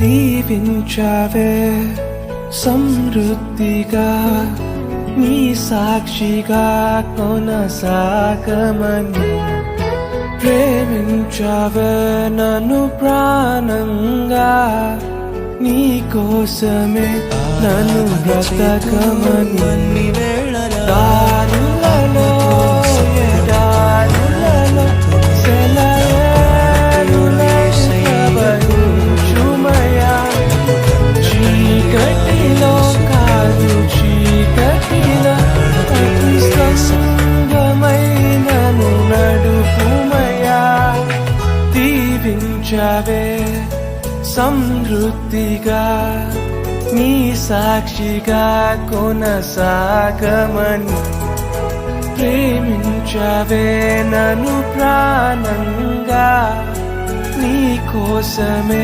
దీవించావే సమృద్ధిగా నీ సాక్షిగా కొనసాగమని ప్రేమించావే నన్ను ప్రాణంగా నీ కోసమే నన్ను బ్రతకమని దారులలో ఎడారులలో సెలయేరులయబడుచుమయా చీకటిలో కాదు చీకటిలో అతి సంగమైనను నడుపుమయా దీవించావే సమృద్ధిగా నీ సాక్షిగా కొనసాగమని ప్రేమించవే నన్ను ప్రాణంగా నీ కోసమే